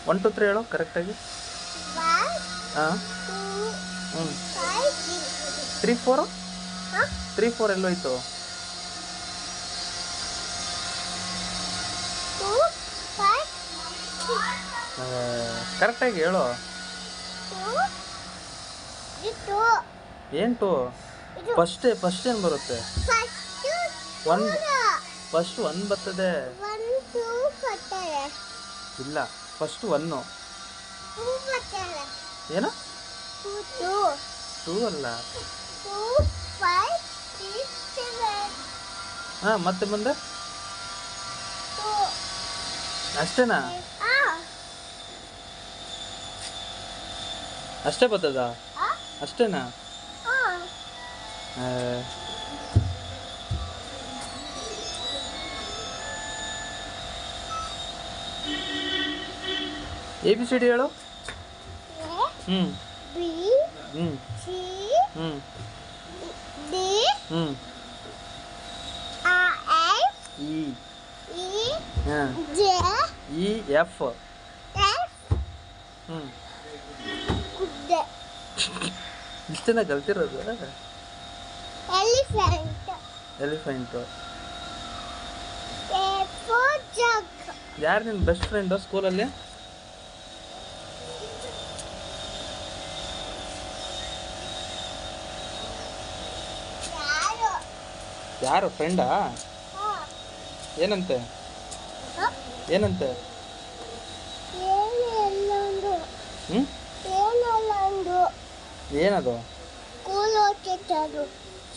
1 2 3 ಹೇಳು ಕರೆಕ್ಟಾಗಿ. ಹಾಂ. 3 4 3 4 ಎಲ್ಲೋಯ್ತು? ಕರೆಕ್ಟಾಗಿ ಹೇಳು. ಏನು 2? ಫಸ್ಟ್ ಏನು ಬರುತ್ತೆ? ಫಸ್ಟ್ 1 ಬರ್ತದೆ. ಇಲ್ಲ, ಫಸ್ಟ್ 1. ಏನು 2 ಅಲ್ಲ. ಹಾಂ, ಮತ್ತೆ ಮುಂದೆ ಅಷ್ಟೇನಾ? ಅಷ್ಟೇ ಬರ್ತದಾ? ಅಷ್ಟೇನಾ? ABCD ಹೇಳು. ಹ್ಞೂ ಹ್ಞೂ ಹ್ಞೂ ಹ್ಞೂ EF. ಹ್ಞೂ ಇಷ್ಟೇನ ಕಲ್ತಿರೋದು? ಎಲಿಫೆಂಟು. ಯಾರು ನಿನ್ನ ಬೆಸ್ಟ್ ಫ್ರೆಂಡು ಸ್ಕೂಲಲ್ಲಿ? ಯಾರು ಫ್ರೆಂಡಾ? ಏನಂತೆ? ಏನಂತೆ? ಹ್ಞೂ ಏನದು?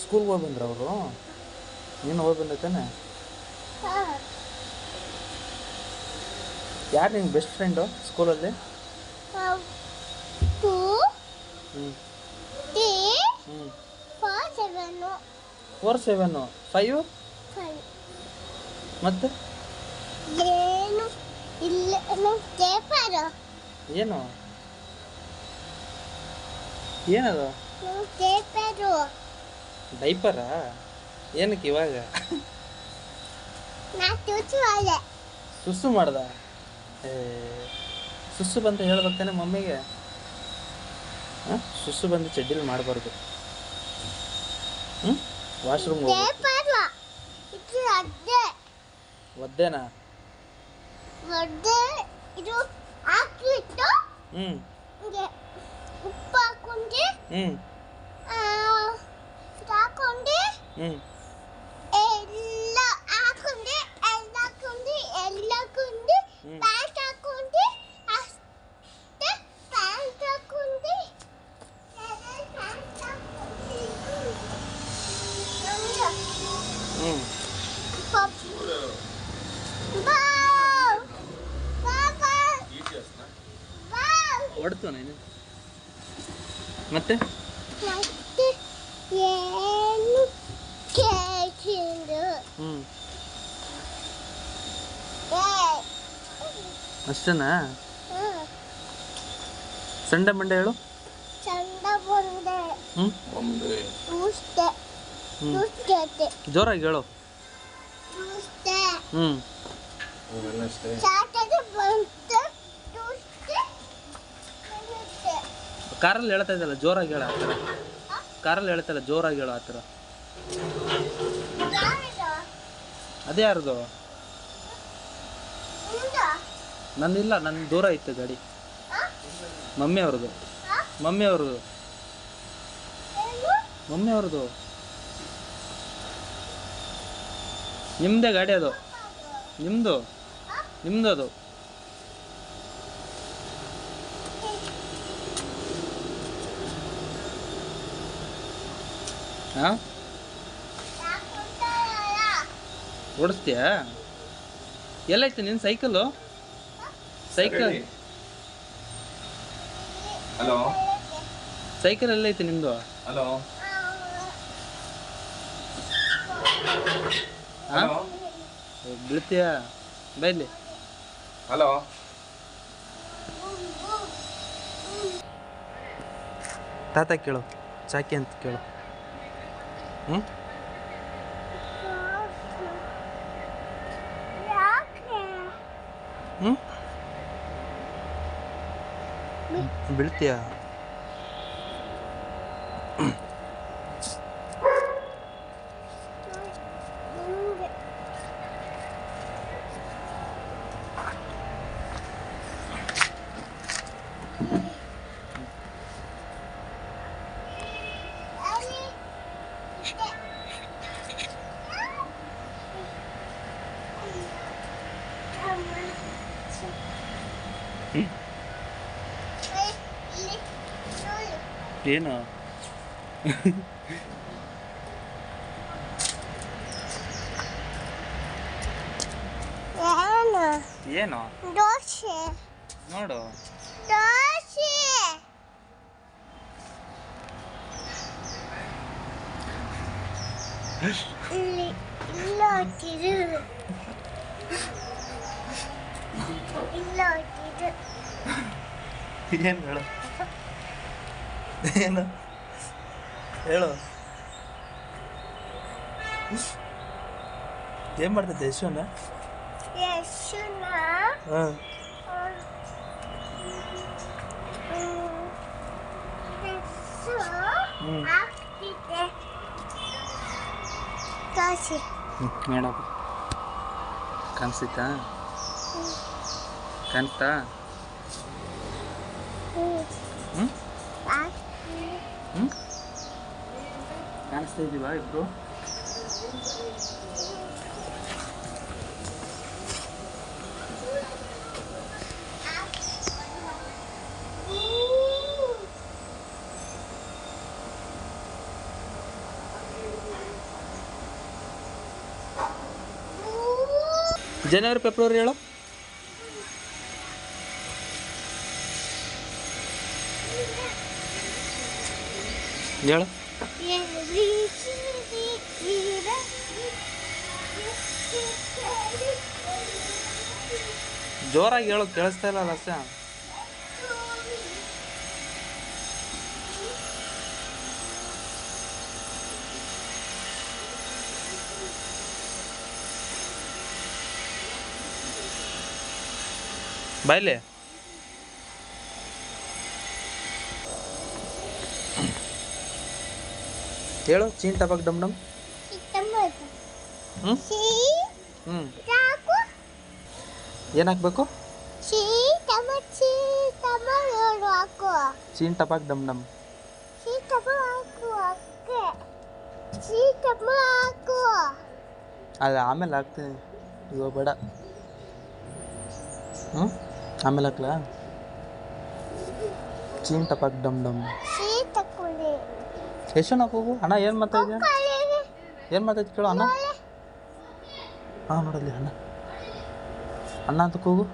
ಸ್ಕೂಲ್ಗೆ ಹೋಗಿ ಬಂದ್ರ ಅವರು? ನೀನು ಹೋಗಿ ಬಂದೈತಾನೆ? ಯಾರು ನಿನ್ನ ಬೆಸ್ಟ್ ಫ್ರೆಂಡು ಸ್ಕೂಲಲ್ಲಿ? 4 7 5 ಮತ್ತೆ ಏನು ಏನದು? ಡೈಪರಾ? ಏನಕ್ಕೆ ಇವಾಗ? ಸುಸ್ಸು ಮಾಡ್ದ? ಸುಸ್ಸು ಬಂತ ಹೇಳ್ಬೇಕಾನೆ ಮಮ್ಮಿಗೆ. ಹಾಂ, ಸುಸ್ಸು ಬಂದು ಚಡ್ಡಿಲಿ ಮಾಡಬಾರ್ದು. ಹ್ಞೂ, ವಾಶ್ರೂಮ್ ಒದ್ದೇನಾ? ಹ್ಞೂ ಉಪ್ಪು ಹಾಕೊಂಡು ಹ್ಞೂ ಹ್ಞೂ ಎಲ್ಲ ಹಾಕೊಂಡು ಪ್ಯಾಂಟ್ ಹಾಕೊಂಡು ಅಷ್ಟೇ ಪ್ಯಾಂಟ್ ಹಾಕೊಂಡು ಹ್ಞೂ ಹೊಡ್ತು ನೀನು. ಮತ್ತೆ ಏನು ಕೇಳ್ತಿದ್ದು? ಹ್ಞೂ ಅಷ್ಟೇನಾ? ಸಂಡೆ ಮಂಡೆ ಹೇಳು. ಚಂದ ಬಂದೆ. ಜೋರಾಗಿ ಹೇಳು. ಹ್ಞೂ ಕಾರಲ್ಲಿ ಹೇಳ್ತಾ ಇದ್ದಲ್ಲ, ಜೋರಾಗಿ ಹೇಳ. ಆ ಥರ ಕಾರಲ್ಲಿ ಹೇಳ್ತಲ್ಲ, ಜೋರಾಗಿ ಹೇಳು. ಆ ಥರ ಅದೇ ಯಾರ್ದು? ನಂದಿಲ್ಲ, ನನ್ನ ದೂರ ಇತ್ತು ಗಾಡಿ. ಮಮ್ಮಿ ಅವ್ರದ್ದು. ಮಮ್ಮಿ ಅವ್ರದ್ದು. ಮಮ್ಮಿ ಅವ್ರದ್ದು. ನಿಮ್ಮದೇ ಗಾಡಿ ಅದು. ನಿಮ್ಮದು ನಿಮ್ಮದು ಅದು. ಹಾಂ, ಓಡಿಸ್ತೀಯಾ? ಎಲ್ಲೈತೆ ನಿನ್ನ ಸೈಕಲ್ಲು? ಸೈಕಲ್ ಹಲೋ, ಸೈಕಲ್ ಎಲ್ಲೈತೆ ನಿಮ್ಮದು? ಹಲೋ, ಹಾಂ, ಬೀಳ್ತೀಯಾ? ಬೈಲಿ. ಹಲೋ, ತಾತ ಕೇಳು, ಚಾಕಿ ಅಂತ ಕೇಳು. ಹ್ಞೂ ಹ್ಞೂ ಬೀಳ್ತೀಯ? ನಿಂಗೆ ಅಲ್ಲಿ ಇದೆ. ಅಮ್ಮ. ಇಲ್ಲಿ ನೋಡಿ. ಏನು? ಏನು? ಏನು ದೋಸೆ. ನೋಡು. ದೋಸೆ. ಇಲ್ಲಿ ಇಲ್ಲೋಟಿರು. ಇಲ್ಲೋಟಿರು. ಏನು ಹೇಳು? ಏನು ಹೇಳು? ಏನು ಮಾಡ್ತಿದ್ದೆ ಯಶೋನ? ಯಶುನ ಹಾಂ ಹೆಸರು ಹ್ಞೂ ಆಗ್ತಿದೆ. ದೋಸೆ. ನೋಡಪ್ಪ ಕಾಣಿಸ್ತಾ? ಕಾಣಿಸ್ತಾ? ಹ್ಞೂ ಆಗ್ತಿದೆ. ಹ್ಞೂ ಕಾಣಿಸ್ತಾ ಇದ್ದೀವಾ ಇಬ್ಬರು? ಜನವರಿ ಫೆಬ್ರವರಿ ಹೇಳು. ಹೇಳು. ಜೋರಾಗಿ ಹೇಳು, ಕೇಳಿಸ್ತಾ ಇಲ್ಲ ಲಸ್ಯ. ಬಾಯ್ಲೆ ಹೇಳು. ಚೀನ್ ಟಪಾಕ್ ಡಮ್ ಡಮ್. ಹ್ಞೂ ಹ್ಞೂ ಏನು ಹಾಕ್ಬೇಕು? ಚೀನ್ ಟಪಾಕ್ ಡಮ್ ಡಮ್. ಅದು ಆಮೇಲೆ ಹಾಕ್ತೀನಿ, ಇವಾಗ ಬೇಡ. ಹ್ಞೂ ಆಮೇಲೆ ಹಾಕ್ಲಾ? ಚೀನ್ ಟಪಾಕ್ ಡಮ್ ಡಮ್. ಎಷ್ಟು ಹೋಗು ಅಣ್ಣ. ಏನು ಮಾಡ್ತಾ ಇದೆಯಾ? ಏನು ಮಾಡ್ತಾಯಿದ್ದು ಕೇಳು ಅಣ್ಣ. ಹಾಂ ನೋಡಲ್ಲಿ ಅಣ್ಣ. ಅಣ್ಣ ಅಂತ ಕೂಗು.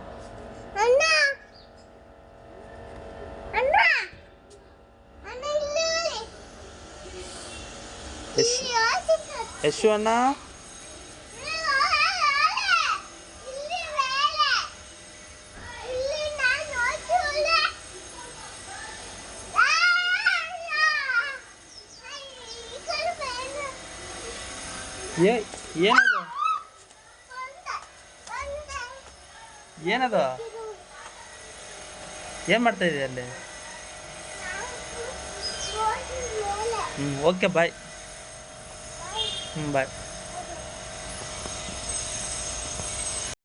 ಯಶು ಅಣ್ಣ. ಏನದು? ಏನದು? ಏನು ಮಾಡ್ತಾ ಇದೆಯಾ ಅಲ್ಲಿ? Okay bye. ಬಾಯ್.